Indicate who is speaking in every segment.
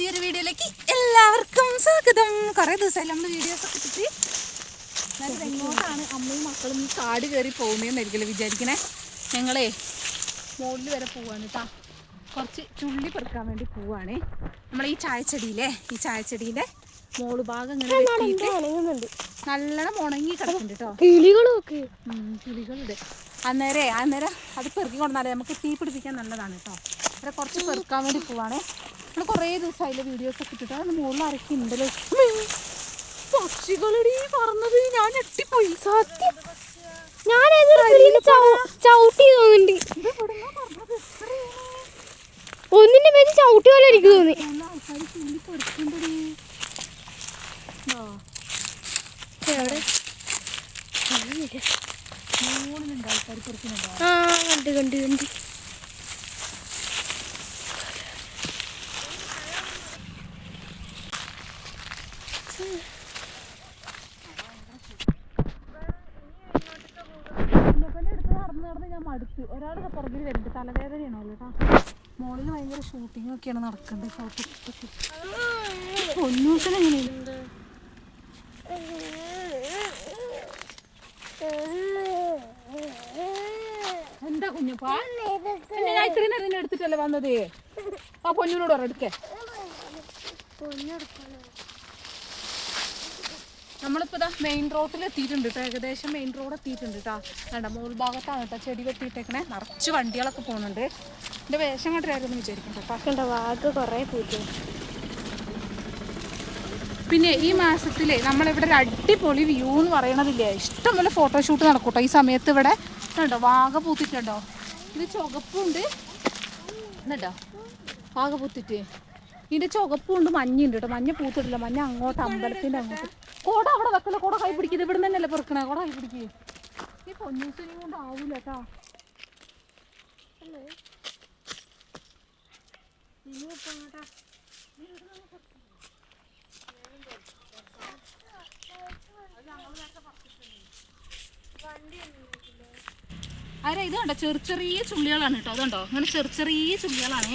Speaker 1: പുതിയൊരു വീഡിയോയിലേക്ക് എല്ലാവർക്കും സ്വാഗതം. കുറേ ദിവസമായി നമ്മൾ വീഡിയോസൊക്കെ ഇട്ടിട്ട് എങ്ങോട്ടാണ് അമ്മയും മക്കളും ഈ കാട് കയറി പോകുന്നതെന്നായിരിക്കുമല്ലോ വിചാരിക്കണേ. ഞങ്ങളെ മുകളിൽ വരെ പോവാണ് കേട്ടോ. കുറച്ച് ചുള്ളി പെറുക്കാൻ വേണ്ടി പോവാണ്. നമ്മൾ ഈ ചായച്ചെടീൻ്റെ മോള് ഭാഗം ഇങ്ങനെ വെട്ടിയിട്ട് നല്ലോണം ഉണങ്ങി കിടക്കുന്നുണ്ട് കേട്ടോ. കിളികളുണ്ട്. അന്നേരം അത് പെറുക്കി കൊണ്ടാലേ നമുക്ക് തീ പിടിപ്പിക്കാൻ നല്ലതാണ് കേട്ടോ. അവിടെ കുറച്ച് പെറുക്കാൻ വേണ്ടി പോവാണ്. നമ്മൾ കുറേ ദിവസമായില്ല വീഡിയോസൊക്കെ ഇട്ടിട്ട് അത് മുകളിൽ ആരൊക്കെ ഉണ്ടല്ലോ. പക്ഷികളടി പറഞ്ഞത് ഞാൻ ഞെട്ടിപ്പോയി. സത്യം
Speaker 2: ചവിട്ടി തോന്നുന്നുണ്ട്. ഒന്നിന്റെ പേര് ചവിട്ടി പോലെ എനിക്ക് തോന്നി.
Speaker 1: ആൾക്കാർ ചുള്ളി പെറുക്കുണ്ടടി. മുകളിലുണ്ട് ആൾക്കാർ പെറുക്കുന്നുണ്ടോ?
Speaker 2: കണ്ട്
Speaker 1: നടന്ന് ഞാൻ മടുത്തു. ഒരാൾ പുറകിൽ വരുന്നുണ്ട്. തലവേദനയാണല്ലോ കേട്ടോ. മോളിൽ ഭയങ്കര ഷൂട്ടിംഗ് ഒക്കെയാണ് നടക്കുന്നത്. പൊന്നൂട്ടൻ എങ്ങനെയുണ്ട്? എന്താ കുഞ്ഞുപ്പാ? ഞാൻ ഇത്രയും നേരം എടുത്തിട്ടല്ലേ വന്നത്. ആ പൊന്നൂനോട് പറ എടുക്കേ. നമ്മളിപ്പോൾ ഇതാ മെയിൻ റോഡിൽ എത്തിയിട്ടുണ്ട് കേട്ടോ. ഏകദേശം മെയിൻ റോഡ് എത്തിയിട്ടുണ്ട് കേട്ടോ. വേണ്ട മോൾ ഭാഗത്താണ് കേട്ടോ ചെടി വെട്ടിയിട്ടേക്കണേ. നിറച്ച് വണ്ടികളൊക്കെ പോകുന്നുണ്ട്. എൻ്റെ വേഷം കണ്ടിട്ടായിരുന്നു വിചാരിക്കും കേട്ടോ.
Speaker 2: വാക്ക് കുറേ പൂച്ച.
Speaker 1: പിന്നെ ഈ മാസത്തിൽ നമ്മളിവിടെ ഒരു അടിപൊളി വ്യൂ എന്ന് പറയണതില്ലേ, ഇഷ്ടംപോലെ ഫോട്ടോഷൂട്ട് നടക്കൂട്ടോ ഈ സമയത്ത്. ഇവിടെ കണ്ടോ വാഗ പൂത്തിട്ടുണ്ടോ? ഇത് ചുവപ്പുണ്ട് എന്നിട്ടോ വാഗ പൂത്തിട്ട്. ഇതിൻ്റെ ചുവപ്പുണ്ട് മഞ്ഞുണ്ട് കേട്ടോ. മഞ്ഞ പൂത്തിട്ടില്ല. മഞ്ഞ അങ്ങോട്ട് അമ്പലത്തിൻ്റെ അങ്ങോട്ട്. കോട അവിടെ വെക്കല. കോട കൈ പിടിക്കുന്നത് ഇവിടെ തന്നെയല്ലേ പെറുക്കണേ. കോട കൈ പിടിക്കുക. ഈ പൊന്നൂസിനെയും കൊണ്ട് ആവൂല കേട്ടോ. അതെ ഇത് കണ്ടോ ചെറിയ ചുള്ളികളാണ് കേട്ടോ. അതുണ്ടോ അങ്ങനെ ചെറിയ ചുള്ളികളാണ്.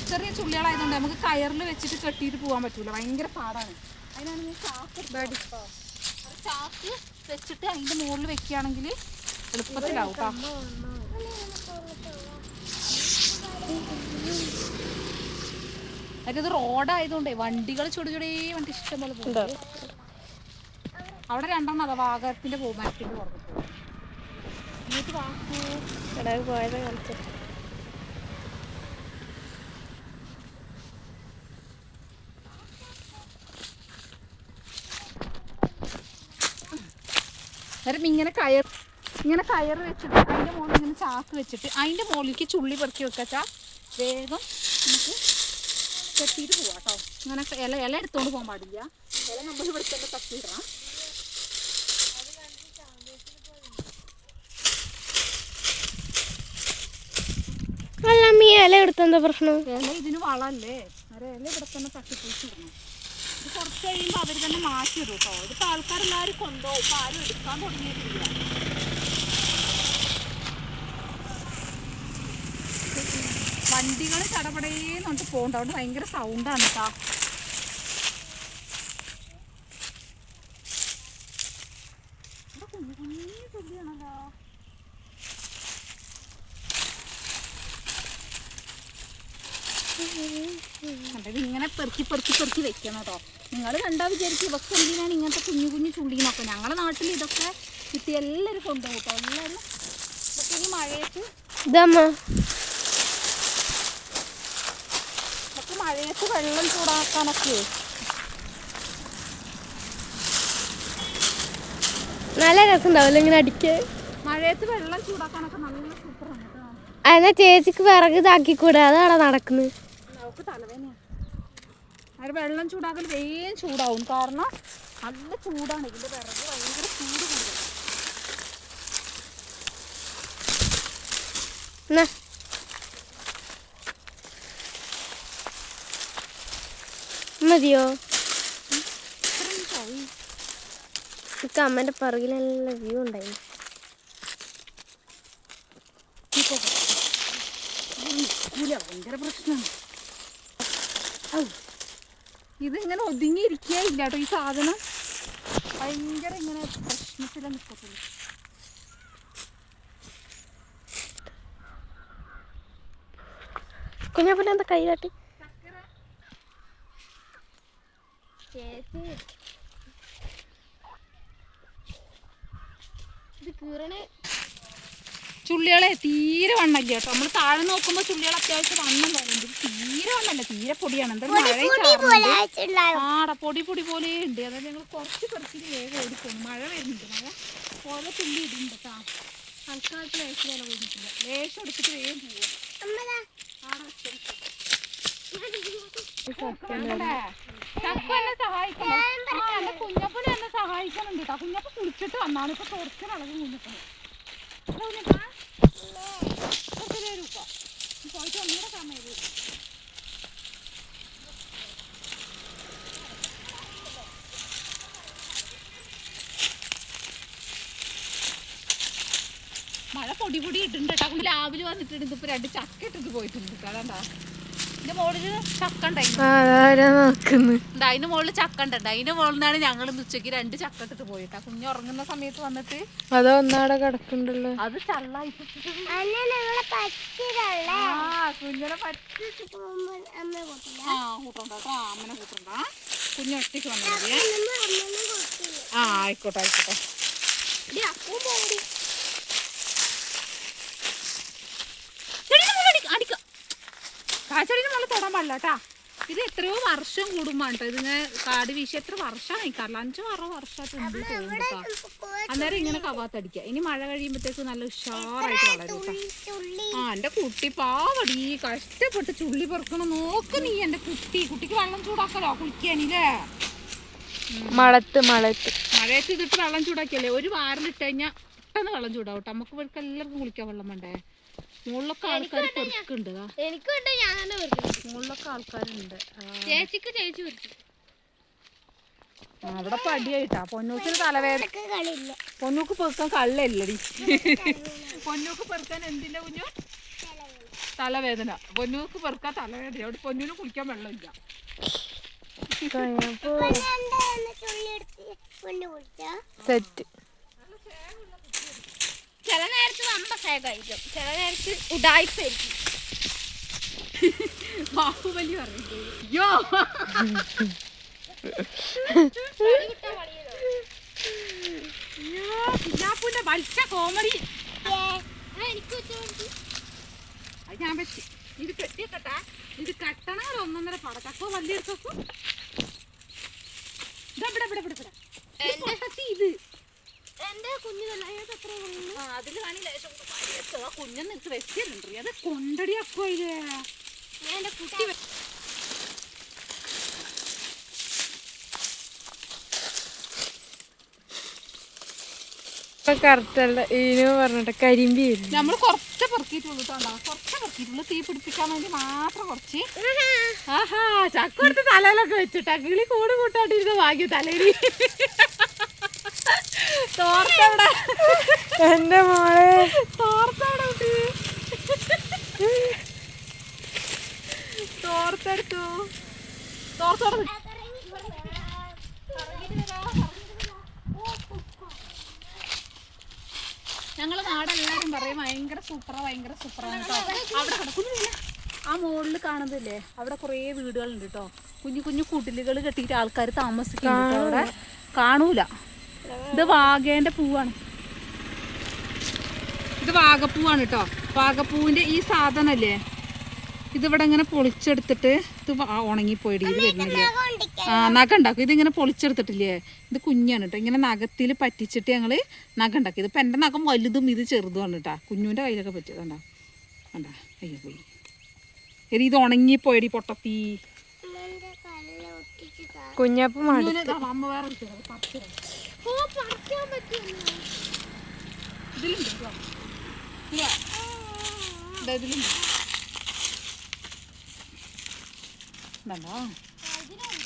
Speaker 1: ചെറിയ ചുള്ളികളായതുകൊണ്ട് നമുക്ക് കയറിൽ വെച്ചിട്ട് കെട്ടിയിട്ട് പോകാൻ പറ്റൂല. ഭയങ്കര പാടാണ്. അതിനാണ് ഞാൻ ചാക്ക് വെച്ചിട്ട് അതിൻ്റെ മുകളിൽ വെക്കുകയാണെങ്കിൽ എളുപ്പത്തിലാവും കേട്ടോ. അതിത് റോഡായതുകൊണ്ടേ വണ്ടികൾ ചുടി വണ്ടി ഇഷ്ടം പോലെ പോകും. അവിടെ രണ്ടെണ്ണം അതാ വാഗത്തിന്റെ മരത്തിന്റെ പുറത്ത് എന്നിട്ട് വാക്കു
Speaker 2: പോയത് കളിച്ചു.
Speaker 1: ഇങ്ങനെ കയർ വെച്ചിട്ട് അതിൻ്റെ മുകളിൽ ഇങ്ങനെ ചാക്ക് വെച്ചിട്ട് അതിൻ്റെ മുകളിലേക്ക് ചുള്ളി പെറുക്കി വെച്ചാൽ വേഗം നമുക്ക് കെട്ടിയിട്ട് പോവാം കേട്ടോ. ഇങ്ങനെ ഇല എടുത്തോണ്ട് പോകാൻ പാടില്ല. ഇല നമ്മൾ ഇവിടെ തന്നെ തട്ടിയിടണം.
Speaker 2: ഇല എടുത്തെന്താ പ്രശ്നം?
Speaker 1: ഇല ഇതിന് വളമല്ലേ. ഇല ഇവിടെ തന്നെ തട്ടിപ്പൊളിച്ചിടണം. ഇത് കുറച്ച് കഴിയുമ്പോൾ അവർ തന്നെ മാറ്റിയിടും കേട്ടോ. ഇതിപ്പോൾ ആൾക്കാരെല്ലാവരും കൊണ്ടുപോകും. ഇപ്പോൾ ആരും എടുക്കാൻ തുടങ്ങിയിട്ടില്ല. വണ്ടികൾ ചടപടേന്നുകൊണ്ട് പോകണ്ട. അതുകൊണ്ട് ഭയങ്കര സൗണ്ടാണ് കേട്ടോ. കുഞ്ഞാണല്ലോ. ഇങ്ങനെ പെറുക്കി വെക്കണം കേട്ടോ. നിങ്ങൾ കണ്ടാ വിചാരിക്കും ഇവർക്ക് എന്തിനാണ് ഇങ്ങനത്തെ കുഞ്ഞു ചുള്ളിന്നൊക്കെ. ഞങ്ങളുടെ നാട്ടിൽ ഇതൊക്കെ കിട്ടി എല്ലാവരും കൊണ്ടുപോകും കേട്ടോ. എല്ലാവരും ഇതൊക്കെ ഈ മഴയത്ത് വെള്ളം ചൂടാക്കാനൊക്കെ
Speaker 2: നല്ല രസമുണ്ടാവില്ല ഇങ്ങനെ അടിക്കാൻ.
Speaker 1: മഴയത്ത് വെള്ളം ചൂടാക്കാനൊക്കെ നല്ല സൂപ്പറാണ് കേട്ടോ.
Speaker 2: എന്നാ ചേച്ചിക്ക് വിറക് ഇതാക്കിക്കൂടെ? അതാണ് നടക്കുന്നത്.
Speaker 1: നമുക്ക് തലവേദനയാണ്. അത് വെള്ളം ചൂടാക്കൽ വേഗം ചൂടാവും. കാരണം നല്ല ചൂടാണ്. ഇതിൻ്റെ വിറക് ഭയങ്കര ചൂട് കൂടുതൽ.
Speaker 2: മതിയോ? അമ്മേൻ്റെ പിറകിലെല്ലാം വ്യൂ ഉണ്ടായി.
Speaker 1: ഭയങ്കര പ്രശ്നമാണ്. ഇതിങ്ങനെ ഒതുങ്ങിയിരിക്കുക ഇല്ല കേട്ടോ. ഈ സാധനം ഭയങ്കര ഇങ്ങനെ പ്രശ്നത്തിലാണ് നിൽക്കത്തുള്ളൂ.
Speaker 2: കുഞ്ഞപ്പനെ എന്താ കൈ കാട്ടി? ഇത് കീറണേ
Speaker 1: ചുള്ളികളെ തീരെ വണ്ണല്ല കേട്ടോ. നമ്മൾ താഴെ നോക്കുമ്പോൾ ചുള്ളികൾ അത്യാവശ്യം വണ്ണം തോന്നുന്നുണ്ട്. തീരെ വണ്ണല്ല, തീരെ പൊടിയാണ്. എന്തായാലും ആടാ പൊടി പൊടി പോലെ ഉണ്ട്. അതായത് ഞങ്ങൾ കുറച്ച് കുറച്ച് വേഗം ഓടിപ്പോകുന്നു. മഴ വരുന്നുണ്ട്. മഴ പോലെ തുള്ളി ഇടുന്നുണ്ട് കേട്ടോ. തൽക്കാലത്ത് ലേശം വില പോയിട്ടില്ല. ലേശം എടുത്തിട്ട് വേഗം പോവുക. ചക്ക എന്നെ സഹായിക്കണം. എന്റെ കുഞ്ഞപ്പനെ എന്നെ സഹായിക്കണുണ്ട് കേട്ടോ. കുഞ്ഞപ്പ കുളിച്ചിട്ട് വന്നാണ്. ഇപ്പൊ കുറച്ച് വളവ് കുഞ്ഞപ്പനെ പോയിട്ട് ഒന്നുകൂടെ സമയം വരും. മഴ പൊടി പൊടി ഇട്ടുണ്ട് കേട്ടോ. രാവിലെ വന്നിട്ടുണ്ട്. ഇതിപ്പോ 2 ചക്ക ഇട്ടിട്ട് പോയിട്ടുണ്ട്. അതാണ്ടാ ഇതിന്റെ മുകളില് ചക്ക ഉണ്ടായിരുന്നു. അതിന്റെ മുകളിൽ ചക്ക ഉണ്ട്. അതിന്റെ മുകളിൽ നിന്നാണ് ഞങ്ങൾ ഉച്ചക്ക് 2 ചക്ക ഇട്ടിട്ട് പോയിട്ടാ. കുഞ്ഞ് ഉറങ്ങുന്ന സമയത്ത് വന്നിട്ട്
Speaker 2: അതോ ഒന്നാടെ കിടക്കണ്ടല്ലോ.
Speaker 1: അത് ചള്ളായി കുഞ്ഞിനെ കൂട്ടണ്ട കേട്ടോ. അമ്മനെ കൂട്ടണ്ട. കുഞ്ഞ് ഒറ്റയ്ക്ക് വന്നാൽ മതിയേ. ആയിക്കോട്ടെ ആയിക്കോട്ടെ. കാച്ചടിന് നല്ല തൊടാൻ പാടില്ല കേട്ടാ. ഇത് എത്രയോ വർഷം കൂടുമ്പോ കേട്ടോ ഇതിങ്ങനെ കാട് വീശി. എത്ര വർഷം കഴിക്കാറില്ല, 5-6 വർഷമായിട്ടുണ്ട് തോന്നുന്നു കേട്ടോ. അന്നേരം ഇങ്ങനെ കവാത്തടിക്കുക. ഇനി മഴ കഴിയുമ്പോഴത്തേക്ക് നല്ല ഉഷാറായിട്ട് വളരും കേട്ടോ. എന്റെ കുട്ടി പാവടി കഷ്ടപ്പെട്ട് ചുള്ളി പെറുക്കണം. നോക്ക് നീ എന്റെ കുട്ടിക്ക് വെള്ളം ചൂടാക്കലോ കുളിക്കാനില്ലേ? മഴയത്ത് ഇതിട്ട് വെള്ളം ചൂടാക്കിയല്ലേ. ഒരു വാറിലിട്ട് കഴിഞ്ഞാൽ പെട്ടെന്ന് വെള്ളം ചൂടാവും കേട്ടോ. നമുക്ക് ഇവർക്ക് എല്ലാവർക്കും കുളിക്കാൻ വെള്ളം വേണ്ടേ? മുകളിലൊക്കെ ആൾക്കാർ പെറുക്കുണ്ട്. മുകളിലൊക്കെ ആൾക്കാരുണ്ട്. അവിടെ പടിയായിട്ടാ. പൊന്നൂക്കിന് തലവേദന. പൊന്നൂക്ക് പെറുക്കാൻ കള്ളല്ലടി. പൊന്നൂക്ക് പെറുക്കാൻ എന്തിന്റെ കുഞ്ഞു? തലവേദന. പൊന്നൂക്ക് പെറുക്കാൻ തലവേദന. അവിടെ പൊന്നൂന് കുളിക്കാൻ വെള്ളമില്ല.
Speaker 2: സെറ്റ്.
Speaker 3: ചില നേരത്ത് നമ്മ സേകായിരിക്കും, ചില നേരത്ത് ഉടായിപ്പായിരിക്കും.
Speaker 1: ബാഹുബലി പറഞ്ഞു. യോ കുഞ്ഞാപ്പൂന്റെ വലിച്ച കോമഡി അത് ഞാൻ വെച്ച്. ഇത് കെട്ടിയക്കട്ടാ. ഇത് കെട്ടണ 1.5 പടക്കോ വലിയ എടുക്കും. ഇത്
Speaker 3: എന്റെ കുഞ്ഞിതല്ല
Speaker 1: അതില് കാണി ലേശം കുഞ്ഞെന്ന് എടുത്ത് വെച്ചിട്ടുണ്ട്. അത് കൊണ്ടടിയാക്കോ ഇത്.
Speaker 3: ഞാൻ എന്റെ കുട്ടി
Speaker 2: കറുത്തല്ല പറഞ്ഞിട്ട് കരിമ്പി വരും.
Speaker 1: നമ്മള് കുറച്ച് പെറുക്കിയിട്ടുള്ളൂ കേട്ടോ. കുറച്ച് പെറുക്കിയിട്ടുള്ളൂ. തീ പിടിപ്പിക്കാൻ വേണ്ടി മാത്രം കുറച്ച്. ആഹാ ചക്ക എടുത്ത് തലയിലൊക്കെ വെച്ചിട്ടാ. കിളി കൂട് കൂട്ടാട്ടിരുന്ന് വാങ്ങിയ തലയിൽ. തോർത്തവിടെ
Speaker 2: എന്റെ മോളെ
Speaker 1: തോർത്തവിടെ തോർത്തെടുത്തു. തോർത്തോടെ ഞങ്ങളെ നാടെല്ലാരും പറയും ഭയങ്കര സൂപ്പറാണ് കേട്ടോ. അവിടെ കിടക്കുന്നില്ല. ആ മുകളിൽ കാണുന്നില്ലേ, അവിടെ കുറേ വീടുകളുണ്ട് കേട്ടോ. കുഞ്ഞു കുഞ്ഞു കുടിലുകൾ കെട്ടിയിട്ട് ആൾക്കാർ താമസിക്കുന്നുണ്ട് അവിടെ. കാണൂല. ഇത് വാഗേന്റെ പൂവാണ്. ഇത് വാഗപ്പൂവാണ് കേട്ടോ. വാഗപ്പൂവിന്റെ ഈ സാധനല്ലേ, ഇതിവിടെ ഇങ്ങനെ പൊളിച്ചെടുത്തിട്ട് ഇത് ഉണങ്ങിപ്പോയിടി. ഇത് വരുന്നില്ലേ, നഖ ഉണ്ടാക്കും. ഇതിങ്ങനെ പൊളിച്ചെടുത്തിട്ടില്ലേ, ഇത് കുഞ്ഞാണ് കേട്ടോ. ഇങ്ങനെ നഖത്തിൽ പറ്റിച്ചിട്ട് ഞങ്ങൾ നഖ ഉണ്ടാക്കി. ഇതിപ്പോൾ എൻ്റെ നഖം വലുതും ഇത് ചെറുതുമാണ് കേട്ടോ. കുഞ്ഞുവിൻ്റെ കയ്യിലൊക്കെ പറ്റിയതുണ്ടോ കണ്ടാ. അയ്യോ പോയി. എടി ഇത് ഉണങ്ങിപ്പോയടി പൊട്ടത്തി.
Speaker 2: കുഞ്ഞപ്പം
Speaker 1: അമ്മ വേറെ ഇതിലുണ്ട്.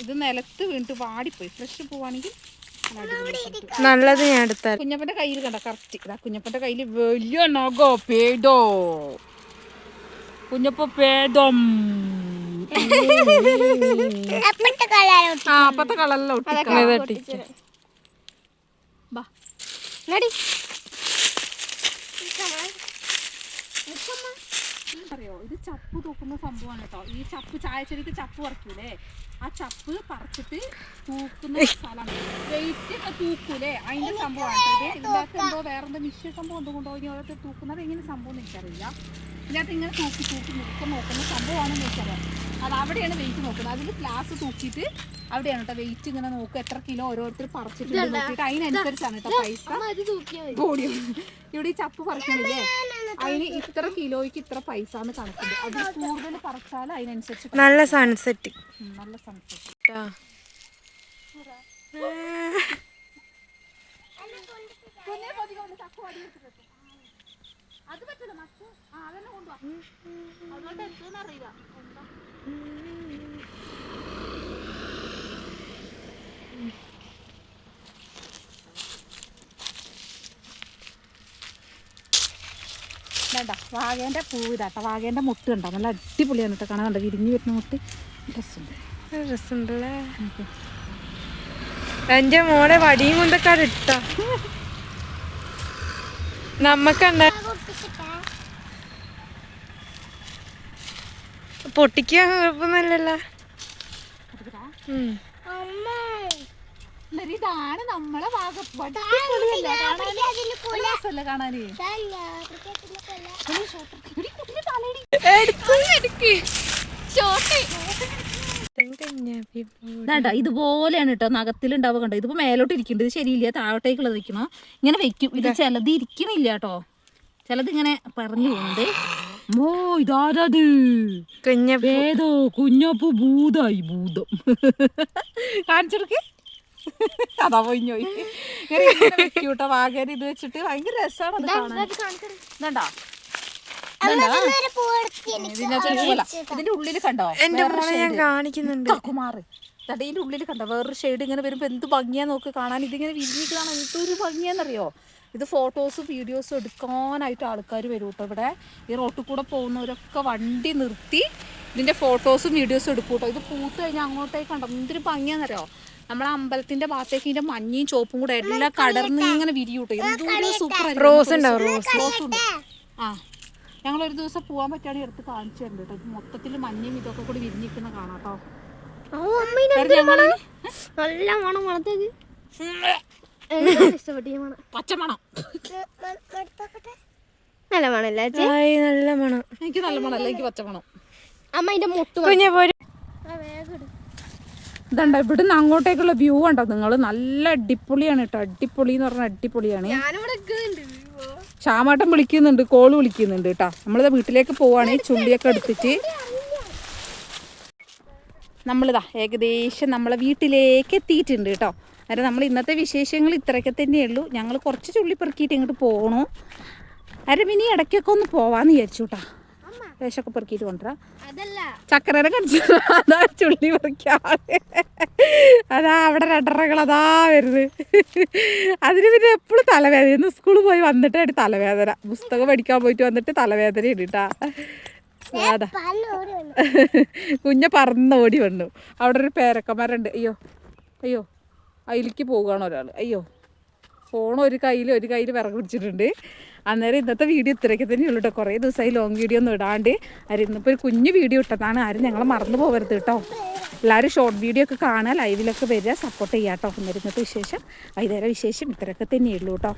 Speaker 1: ഇത് നിലത്ത് വീണിട്ട് വാടിപ്പോയി. ഫ്രഷ് പോവാണെങ്കിൽ
Speaker 2: നല്ലത്. ഞാൻ എടുത്താൽ
Speaker 1: കുഞ്ഞപ്പന്റെ കയ്യിൽ കണ്ട കറക്റ്റ്. ഇതാ കുഞ്ഞപ്പന്റെ കയ്യിൽ വലിയ നഖോ പേടോ. കുഞ്ഞപ്പോ പേദം അപ്പത്തെ കളറിലെ അറിയോ ഇത് ചപ്പ് തൂക്കുന്ന സംഭവമാണ് കേട്ടോ. ഈ ചപ്പ് ചായച്ചെടിക്ക് ചപ്പ് പറിക്കൂലേ, ആ ചപ്പ് പറിച്ചിട്ട് തൂക്കുന്ന സ്ഥലമാണ്. വെയിറ്റ് ഒക്കെ തൂക്കൂലേ അതിന്റെ സംഭവമാണ്. ഇതിനകത്ത് എന്തോ വേറെന്തോ മിഷ്യ സംഭവം എന്തുകൊണ്ടോ ഇനി ഓരോരുത്തർ തൂക്കുന്നത് എങ്ങനെ സംഭവം എന്ന് എനിക്കറിയില്ല. ഇതിനകത്ത് ഇങ്ങനെ തൂക്കി തൂക്കി നോക്കുന്ന സംഭവമാണെന്ന് എനിക്കറിയാം. അത് അവിടെയാണ് വെയിറ്റ് നോക്കുന്നത്. അതിൽ ഗ്ലാസ് തൂക്കിയിട്ട് അവിടെയാണ് കേട്ടോ വെയിറ്റ് ഇങ്ങനെ നോക്കുക, എത്ര കിലോ ഓരോരുത്തർ പറിച്ചിട്ട് നോക്കിയിട്ട് അതിനനുസരിച്ചാണ് കേട്ടോ പൈസ. ബോഡി ഇവിടെ ഈ ചപ്പ് പറിക്കണില്ലേ അതിന് ഇത്ര കിലോയ്ക്ക് ഇത്ര പൈസ എന്ന് കണക്കുണ്ട്. അതിൽ കൂടുതൽ പറിച്ചാൽ അതിനനുസരിച്ച്
Speaker 2: നല്ല സൺസെറ്റ്.
Speaker 1: നല്ല സൺസെറ്റ്. അത് പറ്റില്ല മറ്റു അതന്നെ കൊണ്ടുപോവാ. അതുകൊണ്ട് എത്തുമെന്ന് അറിയില്ല. വേണ്ട വാഗേൻ്റെ പൂവ് ഇതാട്ടോ. വാഗേൻ്റെ മുട്ട് കണ്ടോ നല്ല അടിപൊളിയാണ് കേട്ടോ കാണാൻ. കണ്ടോ വിരിഞ്ഞു വരുന്ന മുട്ട്
Speaker 2: രസമുണ്ടല്ലേ. എൻ്റെ മോളെ വടിയും കൊണ്ടൊക്കെ ഇട്ട നമ്മക്കണ്ട പൊട്ടിക്കാൻ കുഴപ്പമൊന്നുമില്ലല്ലോ.
Speaker 1: ഇതാണ് നമ്മളെ കാണാന്. ഇതുപോലെയാണ് കേട്ടോ നഖത്തിലുണ്ടാവുക. കണ്ടോ ഇതിപ്പോ മേലോട്ട് ഇരിക്കുന്നുണ്ട്. ഇത് ശരിയില്ല, താഴോട്ടേക്കുള്ളത് വെക്കണോ ഇങ്ങനെ വെക്കും. ഇത് ചിലത് ഇരിക്കണില്ല കേട്ടോ, ചിലത് ഇങ്ങനെ പറഞ്ഞു പോകുന്നുണ്ട്. ഓ ഇതാരത് ഏതോ കുഞ്ഞപ്പൂ ഭൂതായി ഭൂതം കാണിച്ചെടുക്ക്. അതാ പോയിഞ്ഞോയി ക്യൂട്ടോ വാഗേനെ ഇത് വെച്ചിട്ട് ഭയങ്കര രസമാണ് ഇതണ്ടോ. ഇതിന്റെ ഉള്ളില് കണ്ടോ കുമാറ് തടയിന്റെ ഉള്ളില് കണ്ടോ വേറൊരു ഷെയ്ഡ് ഇങ്ങനെ വരുമ്പോ എന്ത് ഭംഗിയാ നോക്ക് കാണാൻ. ഇതിങ്ങനെ വിരിഞ്ഞിട്ടാണ് എന്തൊരു ഭംഗിയാന്നറിയോ. ഇത് ഫോട്ടോസും വീഡിയോസും എടുക്കാനായിട്ട് ആൾക്കാർ വരും കേട്ടോ. ഇവിടെ ഈ റോട്ടിൽ കൂടെ പോകുന്നവരൊക്കെ വണ്ടി നിർത്തി ഇതിന്റെ ഫോട്ടോസും വീഡിയോസും എടുക്കും കേട്ടോ. ഇത് പൂത്ത് കഴിഞ്ഞാൽ അങ്ങോട്ടേക്ക് കണ്ടോ എന്തൊരു ഭംഗിയാന്നറിയോ. നമ്മളെ അമ്പലത്തിന്റെ ഭാഗത്തേക്ക് ഇതിന്റെ മഞ്ഞയും ചോപ്പും കൂടെ എല്ലാം കടർന്ന് ഇങ്ങനെ വിരിയും കേട്ടോ. എന്തൊരു സൂപ്പർ റോസ് ഉണ്ട്. ആ ഞങ്ങളൊരു ദിവസം പോകാൻ പറ്റുകയാണെങ്കിൽ എടുത്ത് കാണിച്ചു തരുന്നുണ്ട് കേട്ടോ. മൊത്തത്തിൽ മഞ്ഞയും ഇതൊക്കെ കൂടി വിരിഞ്ഞിരിക്കുന്ന കാണാം കേട്ടോ.
Speaker 3: നല്ല മണം മണത്തേക്ക്
Speaker 1: പച്ചമണം
Speaker 3: നല്ല മണല്ലേ.
Speaker 2: നല്ല മണം.
Speaker 1: എനിക്ക് നല്ല മണമല്ല, എനിക്ക് പച്ചമണം.
Speaker 3: അമ്മ ഇതിന്റെ മുട്ട്
Speaker 1: ഇതണ്ട ഇവിടുന്ന് അങ്ങോട്ടേക്കുള്ള വ്യൂ ഉണ്ടോ നിങ്ങൾ. നല്ല അടിപൊളിയാണ് കേട്ടോ. അടിപൊളി എന്ന് പറഞ്ഞാൽ അടിപൊളിയാണ്. ശ്യാമാട്ടം വിളിക്കുന്നുണ്ട്, കോള് വിളിക്കുന്നുണ്ട് കേട്ടോ. നമ്മളിതാ വീട്ടിലേക്ക് പോവാണ്. ചുള്ളിയൊക്കെ എടുത്തിട്ട് നമ്മളിതാ ഏകദേശം നമ്മളെ വീട്ടിലേക്ക് എത്തിയിട്ടുണ്ട് കേട്ടോ. അന്നേരം നമ്മൾ ഇന്നത്തെ വിശേഷങ്ങൾ ഇത്രയൊക്കെ തന്നെയുള്ളൂ. ഞങ്ങൾ കുറച്ച് ചുള്ളി പെറുക്കിയിട്ട് ഇങ്ങോട്ട് പോകണു. അന്നേരം ഇനി ഇടയ്ക്കൊക്കെ ഒന്ന് പോവാന്ന് വിചാരിച്ചു കേട്ടോ. വേഷമൊക്കെ പെറുക്കിയിട്ട് കൊണ്ടുവരാം. ചക്കരനെ കടിച്ചു അതാ ചുള്ളി പറിക്കാതെ. അതാ അവിടെ രണ്ടറകൾ അതാ വരുന്നത്. അതിന് പിന്നെ എപ്പോഴും തലവേദന. ഇന്ന് സ്കൂളിൽ പോയി വന്നിട്ടായിട്ട് തലവേദന. പുസ്തകം പഠിക്കാൻ പോയിട്ട് വന്നിട്ട് തലവേദന ഇട്ടാ. അതാ കുഞ്ഞ പറന്ന് ഓടി വന്നു. അവിടെ ഒരു പേരക്കന്മാരുണ്ട്. അയ്യോ അയ്യോ അതിലേക്ക് പോവുകയാണ് ഒരാൾ. അയ്യോ ഫോൺ ഒരു കയ്യിൽ വിറക് പിടിച്ചിട്ടുണ്ട്. അന്നേരം ഇന്നത്തെ വീഡിയോ ഇത്രയൊക്കെ തന്നെയുള്ളൂ കേട്ടോ. കുറേ ദിവസമായി ലോങ് വീഡിയോ ഒന്നും ഇടാണ്ട്. ആരും ഇന്നിപ്പോൾ ഒരു കുഞ്ഞു വീഡിയോ ഇട്ടതാണ്. ആരും ഞങ്ങളെ മറന്നു പോകരുത് കേട്ടോ. എല്ലാവരും ഷോർട്ട് വീഡിയോ ഒക്കെ കാണുക, ലൈവിലൊക്കെ വരിക, സപ്പോർട്ട് ചെയ്യാം കേട്ടോ. അന്നേരം ഇന്നത്തെ വിശേഷം വൈകുന്നേരം വിശേഷം ഇത്രയൊക്കെ തന്നെയുള്ളൂ കേട്ടോ.